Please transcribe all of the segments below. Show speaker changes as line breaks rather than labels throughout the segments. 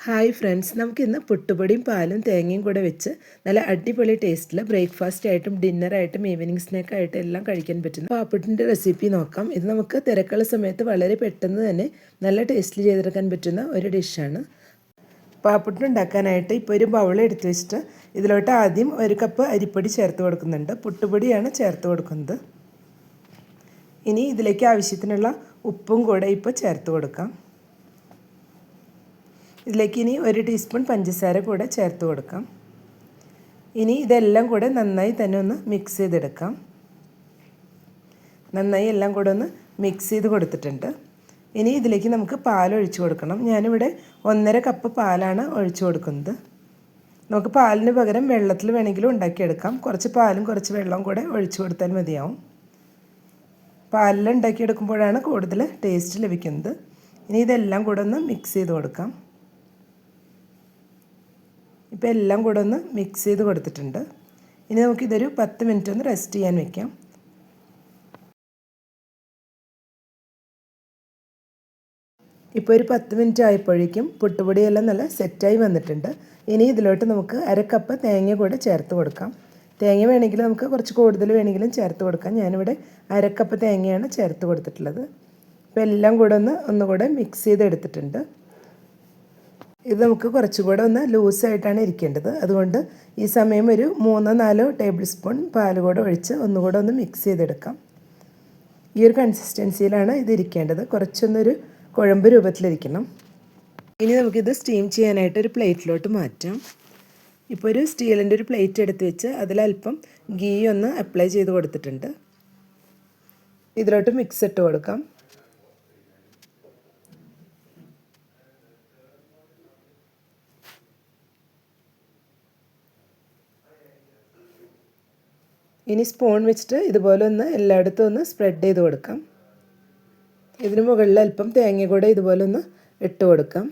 Hi friends, നമുക്കിന്ന് പുട്ടുപൊടിയും പാലും തേങ്ങയും കൂടെ വെച്ച് നല്ല അടിപൊളി ടേസ്റ്റിൽ ബ്രേക്ക്ഫാസ്റ്റ് ആയിട്ടും ഡിന്നറായിട്ടും ഈവനിങ് സ്നാക്കായിട്ടും എല്ലാം കഴിക്കാൻ പറ്റുന്ന പാപ്പുട്ടിൻ്റെ റെസിപ്പി നോക്കാം. ഇത് നമുക്ക് തിരക്കുള്ള സമയത്ത് വളരെ പെട്ടെന്ന് തന്നെ നല്ല ടേസ്റ്റിൽ ചെയ്തെടുക്കാൻ പറ്റുന്ന ഒരു ഡിഷാണ്. പാപ്പുട്ട് ഉണ്ടാക്കാനായിട്ട് ഇപ്പോൾ ഒരു ബൗൾ എടുത്ത് വെച്ചിട്ട് ഇതിലോട്ട് ആദ്യം 1 കപ്പ് അരിപ്പൊടി ചേർത്ത് കൊടുക്കുന്നുണ്ട്. പുട്ടുപൊടിയാണ് ചേർത്ത് കൊടുക്കുന്നത്. ഇനി ഇതിലേക്ക് ആവശ്യത്തിനുള്ള ഉപ്പും കൂടെ ഇപ്പോൾ ചേർത്ത് കൊടുക്കാം. ഇതിലേക്ക് ഇനി 1 ടീസ്പൂൺ പഞ്ചസാര കൂടെ ചേർത്ത് കൊടുക്കാം. ഇനി ഇതെല്ലാം കൂടെ നന്നായി തന്നെ ഒന്ന് മിക്സ് ചെയ്തെടുക്കാം. നന്നായി എല്ലാം കൂടെ ഒന്ന് മിക്സ് ചെയ്ത് കൊടുത്തിട്ടുണ്ട്. ഇനി ഇതിലേക്ക് നമുക്ക് പാൽ ഒഴിച്ചു കൊടുക്കണം. ഞാനിവിടെ 1.5 കപ്പ് പാലാണ് ഒഴിച്ചു കൊടുക്കുന്നത്. നമുക്ക് പാലിന് പകരം വെള്ളത്തിൽ വേണമെങ്കിലും ഉണ്ടാക്കിയെടുക്കാം. കുറച്ച് പാലും കുറച്ച് വെള്ളവും കൂടെ ഒഴിച്ചു കൊടുത്താൽ മതിയാവും. പാലിൽ ഉണ്ടാക്കിയെടുക്കുമ്പോഴാണ് കൂടുതൽ ടേസ്റ്റ് ലഭിക്കുന്നത്. ഇനി ഇതെല്ലാം കൂടെ ഒന്ന് മിക്സ് ചെയ്ത് കൊടുക്കാം. ഇപ്പോൾ എല്ലാം കൂടെ ഒന്ന് മിക്സ് ചെയ്ത് കൊടുത്തിട്ടുണ്ട്. ഇനി നമുക്കിതൊരു 10 മിനിറ്റ് ഒന്ന് റെസ്റ്റ് ചെയ്യാൻ വെക്കാം. ഇപ്പോൾ ഒരു 10 മിനിറ്റ് ആയപ്പോഴേക്കും പുട്ടുപൊടിയെല്ലാം നല്ല സെറ്റായി വന്നിട്ടുണ്ട്. ഇനി ഇതിലോട്ട് നമുക്ക് 1/2 കപ്പ് തേങ്ങ കൂടെ ചേർത്ത് കൊടുക്കാം. തേങ്ങ വേണമെങ്കിൽ നമുക്ക് കുറച്ച് കൂടുതൽ വേണമെങ്കിലും ചേർത്ത് കൊടുക്കാം. ഞാനിവിടെ 1/2 കപ്പ് തേങ്ങയാണ് ചേർത്ത് കൊടുത്തിട്ടുള്ളത്. ഇപ്പോൾ എല്ലാം കൂടെ ഒന്നുകൂടെ മിക്സ് ചെയ്തെടുത്തിട്ടുണ്ട്. ഇത് നമുക്ക് കുറച്ചുകൂടെ ഒന്ന് ലൂസായിട്ടാണ് ഇരിക്കേണ്ടത്. അതുകൊണ്ട് ഈ സമയം ഒരു 3-4 ടേബിൾ സ്പൂൺ പാൽ കൂടെ ഒഴിച്ച് ഒന്നുകൂടെ ഒന്ന് മിക്സ് ചെയ്തെടുക്കാം. ഈ ഒരു കൺസിസ്റ്റൻസിയിലാണ് ഇത് ഇരിക്കേണ്ടത്. കുറച്ചൊന്നൊരു കുഴമ്പ് രൂപത്തിലിരിക്കണം. ഇനി നമുക്കിത് സ്റ്റീം ചെയ്യാനായിട്ട് ഒരു പ്ലേറ്റിലോട്ട് മാറ്റാം. ഇപ്പോൾ ഒരു സ്റ്റീലിൻ്റെ ഒരു പ്ലേറ്റ് എടുത്ത് വെച്ച് അതിലൽപ്പം ഗീ ഒന്ന് അപ്ലൈ ചെയ്ത് കൊടുത്തിട്ടുണ്ട്. ഇതിലോട്ട് മിക്സ് ഇട്ട് കൊടുക്കാം. ഇനി സ്പൂൺ വെച്ചിട്ട് ഇതുപോലെ ഒന്ന് എല്ലായിടത്തും ഒന്ന് സ്പ്രെഡ് ചെയ്ത് കൊടുക്കാം. ഇതിന് മുകളിൽ അല്പം തേങ്ങ കൂടെ ഇതുപോലെ ഒന്ന് ഇട്ട് കൊടുക്കാം.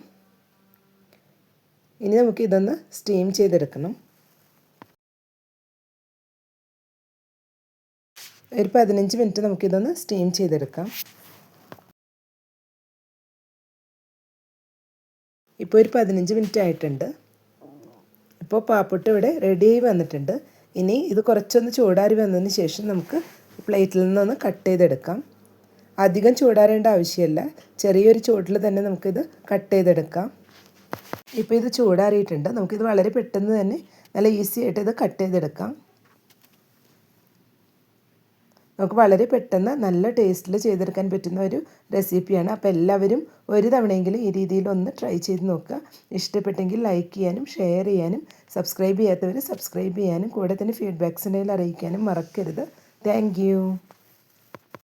ഇനി നമുക്ക് ഇതൊന്ന് സ്റ്റീം ചെയ്തെടുക്കണം. ഒരു 15 മിനിറ്റ് നമുക്കിതൊന്ന് സ്റ്റീം ചെയ്തെടുക്കാം. ഇപ്പോൾ ഒരു 15 മിനിറ്റ് ആയിട്ടുണ്ട്. ഇപ്പോൾ പാപ്പുട്ട് ഇവിടെ റെഡിയായി വന്നിട്ടുണ്ട്. ഇനി ഇത് കുറച്ചൊന്ന് ചൂടാറി വന്നതിന് ശേഷം നമുക്ക് പ്ലേറ്റിൽ നിന്നൊന്ന് കട്ട് ചെയ്തെടുക്കാം. അധികം ചൂടാറേണ്ട ആവശ്യമില്ല. ചെറിയൊരു ചൂടിൽ തന്നെ നമുക്കിത് കട്ട് ചെയ്തെടുക്കാം. ഇപ്പോൾ ഇത് ചൂടാറിയിട്ടുണ്ട്. നമുക്കിത് വളരെ പെട്ടെന്ന് തന്നെ നല്ല ഈസി ആയിട്ട് ഇത് കട്ട് ചെയ്തെടുക്കാം. നമുക്ക് വളരെ പെട്ടെന്ന് നല്ല ടേസ്റ്റിൽ ചെയ്തെടുക്കാൻ പറ്റുന്ന ഒരു റെസിപ്പിയാണ്. അപ്പോൾ എല്ലാവരും ഒരു തവണയെങ്കിലും ഈ രീതിയിൽ ഒന്ന് ട്രൈ ചെയ്ത് നോക്കുക. ഇഷ്ടപ്പെട്ടെങ്കിൽ ലൈക്ക് ചെയ്യാനും ഷെയർ ചെയ്യാനും സബ്സ്ക്രൈബ് ചെയ്യാത്തവർ സബ്സ്ക്രൈബ് ചെയ്യാനും കൂടെ തന്നെ ഫീഡ്ബാക്ക്സ് ഉണ്ടെങ്കിൽ അറിയിക്കാനും മറക്കരുത്. Thank you.